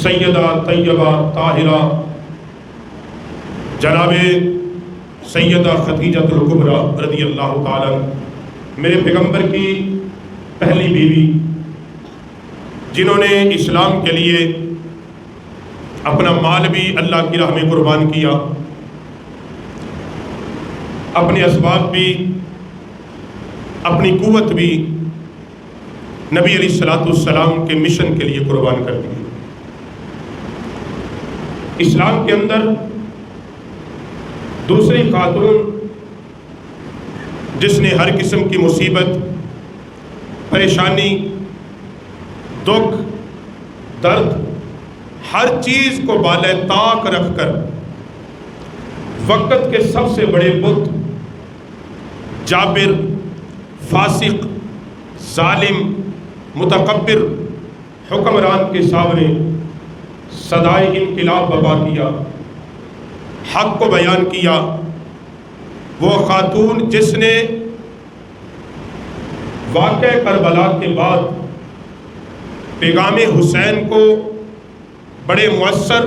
سیدہ طیبہ طاہرہ جناب سیدہ خدیجہ الکبریٰ رضی اللہ تعالیٰ میرے پیغمبر کی پہلی بیوی، جنہوں نے اسلام کے لیے اپنا مال بھی اللہ کی راہ میں قربان کیا، اپنے اسباب بھی، اپنی قوت بھی نبی علیہ السلام کے مشن کے لیے قربان کر دی۔ اسلام کے اندر دوسری خاتون جس نے ہر قسم کی مصیبت، پریشانی، دکھ، درد، ہر چیز کو بالائے طاق رکھ کر وقت کے سب سے بڑے بت، جابر، فاسق، ظالم، متکبر حکمران کے سامنے صدائے انقلاب برپا کیا، حق کو بیان کیا، وہ خاتون جس نے واقعہ کربلا کے بعد پیغام حسین کو بڑے مؤثر،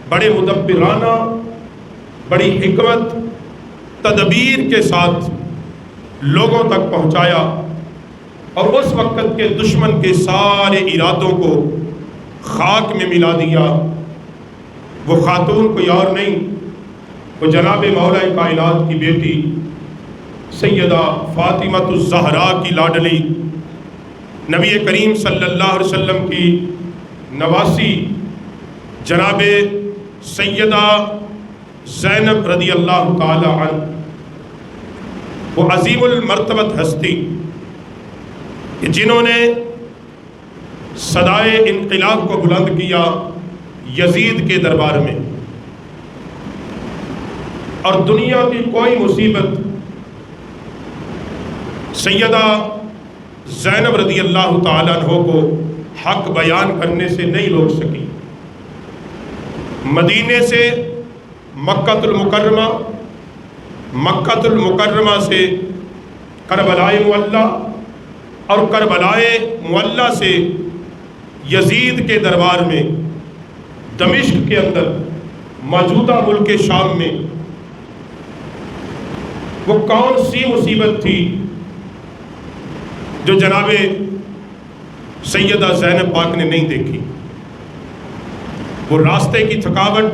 بڑے مدبرانہ، بڑی حکمت، تدبیر کے ساتھ لوگوں تک پہنچایا اور اس وقت کے دشمن کے سارے ارادوں کو خاک میں ملا دیا۔ وہ خاتون کوئی اور نہیں، وہ جناب مولا کائنات کی بیٹی سیدہ فاطمہ الزہرا کی لاڈلی، نبی کریم صلی اللہ علیہ وسلم کی نواسی جناب سیدہ زینب رضی اللہ تعالی عنہ، وہ عظیم المرتبت ہستی کہ جنہوں نے صدائے انقلاب کو بلند کیا یزید کے دربار میں، اور دنیا کی کوئی مصیبت سیدہ زینب رضی اللہ تعالیٰ عنہ کو حق بیان کرنے سے نہیں روک سکی۔ مدینے سے مکہ المکرمہ، مکہ المکرمہ سے کربلائے معلیٰ، اور کربلائے معلیٰ سے یزید کے دربار میں دمشق کے اندر موجودہ ملک شام میں، وہ کون سی مصیبت تھی جو جناب سیدہ زینب پاک نے نہیں دیکھی؟ وہ راستے کی تھکاوٹ،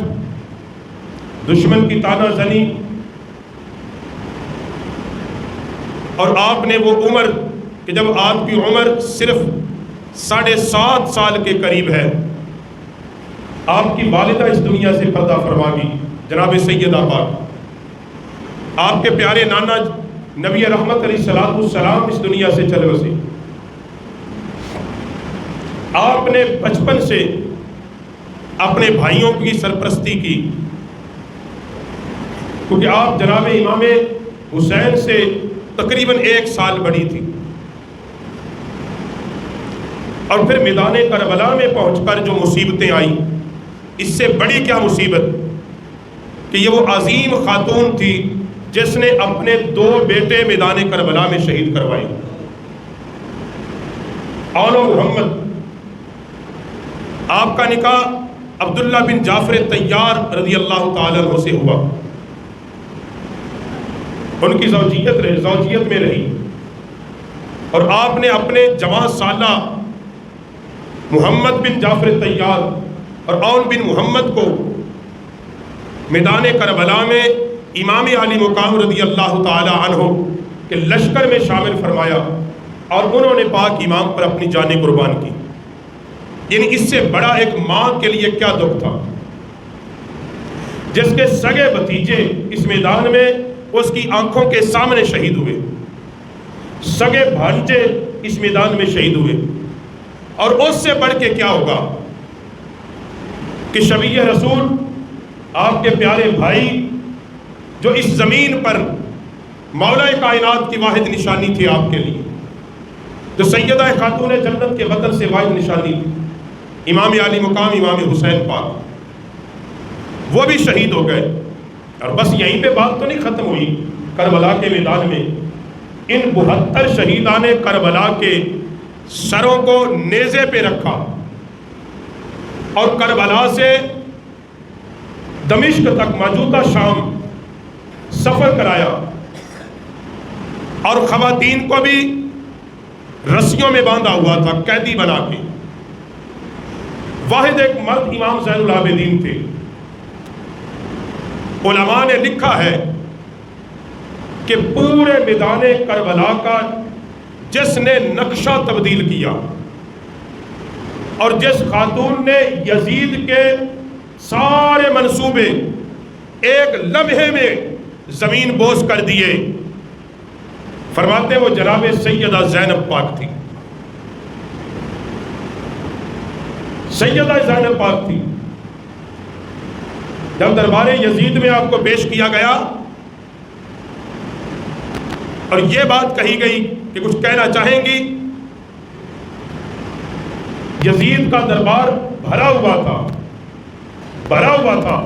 دشمن کی تانہ زنی، اور آپ نے وہ عمر کہ جب آپ کی عمر صرف 7.5 سال کے قریب ہے، آپ کی والدہ اس دنیا سے پردہ فرما گئی، جناب سیدہ پاک، آپ کے پیارے نانا نبی رحمت علیہ السلام اس دنیا سے چلے بسے۔ آپ نے بچپن سے اپنے بھائیوں کی سرپرستی کی، کیونکہ آپ جناب امام حسین سے تقریباً 1 سال بڑی تھی، اور پھر میدان کربلا میں پہنچ کر جو مصیبتیں آئیں، اس سے بڑی کیا مصیبت کہ یہ وہ عظیم خاتون تھی جس نے اپنے 2 بیٹے میدان کربلا میں شہید کروائے۔ آل محمد، آپ کا نکاح عبداللہ بن جعفر طیار رضی اللہ تعالیٰ عنہ سے ہوا، ان کی زوجیت میں رہی، اور آپ نے اپنے جوان سالہ محمد بن جعفر طیار اور اون بن محمد کو میدان کربلا میں امام علی مقام رضی اللہ تعالی عنہ کے لشکر میں شامل فرمایا، اور انہوں نے پاک امام پر اپنی جانیں قربان کی۔ یعنی اس سے بڑا ایک ماں کے لیے کیا دکھ تھا، جس کے سگے بھتیجے اس میدان میں اس کی آنکھوں کے سامنے شہید ہوئے، سگے بھانجے اس میدان میں شہید ہوئے، اور اس سے بڑھ کے کیا ہوگا کہ شفیع رسول، آپ کے پیارے بھائی جو اس زمین پر مولا کائنات کی واحد نشانی تھی آپ کے لیے، جو سیدہ خاتون جنت کے وطن سے واحد نشانی تھی، امام علی مقام امام حسین پاک، وہ بھی شہید ہو گئے۔ اور بس یہیں پہ بات تو نہیں ختم ہوئی، کربلا کے میدان میں ان 72 شہیدان کربلا کے سروں کو نیزے پہ رکھا، اور کربلا سے دمشق تک موجودہ شام سفر کرایا، اور خواتین کو بھی رسیوں میں باندھا ہوا تھا قیدی بنا کے۔ واحد ایک مرد امام زین العابدین تھے۔ علماء نے لکھا ہے کہ پورے میدان کربلا کا جس نے نقشہ تبدیل کیا اور جس خاتون نے یزید کے سارے منصوبے ایک لمحے میں زمین بوس کر دیے، فرماتے وہ جناب سیدہ زینب پاک تھی۔ سیدہ زینب پاک تھی۔ جب دربار یزید میں آپ کو پیش کیا گیا اور یہ بات کہی گئی کہ کچھ کہنا چاہیں گی، یزید کا دربار بھرا ہوا تھا۔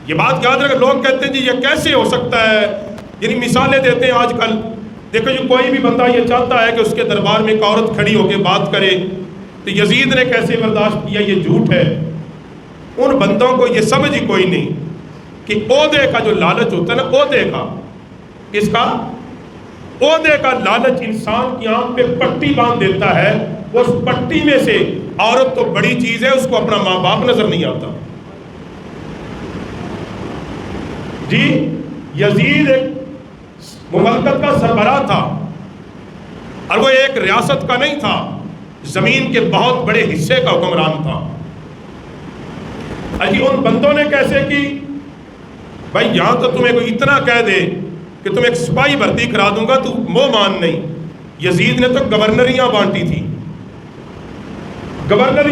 یہ بات یاد رکھیں، لوگ کہتے ہیں جی یہ کیسے ہو سکتا ہے، یعنی مثالیں دیتے ہیں آج کل۔ دیکھو جو کوئی بھی بندہ یہ چاہتا ہے کہ اس کے دربار میں ایک عورت کھڑی ہو کے بات کرے تو یزید نے کیسے برداشت کیا، یہ جھوٹ ہے۔ ان بندوں کو یہ سمجھ ہی کوئی نہیں کہ عہدے کا جو لالچ ہوتا ہے نا، عہدے کا، کس کا؟ عہدے کا لالچ انسان کی آنکھ پہ پٹی باندھ دیتا ہے، اس پٹی میں سے عورت تو بڑی چیز ہے، اس کو اپنا ماں باپ نظر نہیں آتا۔ جی یزید ایک مملکت کا سربراہ تھا، اور وہ ایک ریاست کا نہیں تھا، زمین کے بہت بڑے حصے کا حکمران تھا۔ اجی ان بندوں نے کیسے کی؟ بھائی یہاں تو تمہیں کوئی اتنا کہہ دے کہ تم ایک سپاہی بھرتی کرا دوں گا تو منہ مان نہیں۔ یزید نے تو گورنریاں بانٹی تھی، گورنر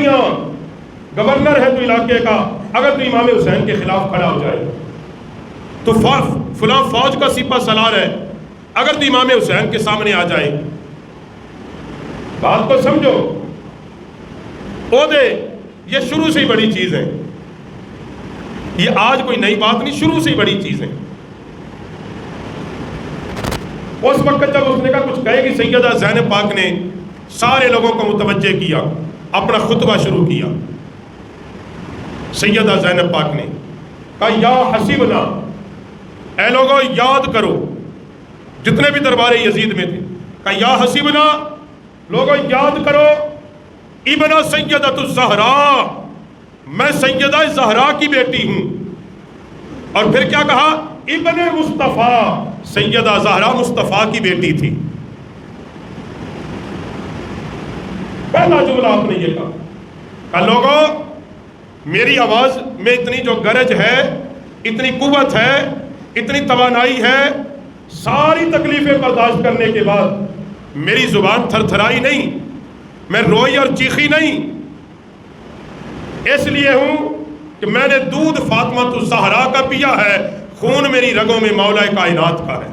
ہے تو علاقے کا، اگر تو امام حسین کے خلاف کھڑا ہو جائے تو فلاں فوج کا سپہ سالار ہے، اگر تو امام حسین کے سامنے آ جائے۔ بات کو سمجھو، عہدے یہ شروع سے ہی بڑی چیز ہے، یہ آج کوئی نئی بات نہیں، شروع سے ہی بڑی چیز ہے۔ اس وقت جب اس نے کہا کچھ کہے گی، سیدہ زینب پاک نے سارے لوگوں کو متوجہ کیا، اپنا خطبہ شروع کیا۔ سیدہ زینب پاک نے کہا یا حسیبنا، اے لوگوں یاد کرو، جتنے بھی دربار یزید میں تھے، کہا یا حسیبنا، لوگوں یاد کرو، ابن سیدۃ الزہراء، میں سیدہ زہرا کی بیٹی ہوں۔ اور پھر کیا کہا؟ ابن مصطفیٰ، سیدہ زہرا مصطفیٰ کی بیٹی تھی۔ پہلا جملہ آپ نے یہ کہا لوگوں میری آواز میں اتنی جو گرج ہے، اتنی قوت ہے، اتنی توانائی ہے، ساری تکلیفیں برداشت کرنے کے بعد میری زبان تھر تھرائی نہیں، میں روئی اور چیخی نہیں، اس لیے ہوں کہ میں نے دودھ فاطمہ الزہرا کا پیا ہے، خون میری رگوں میں مولا کائنات کا ہے۔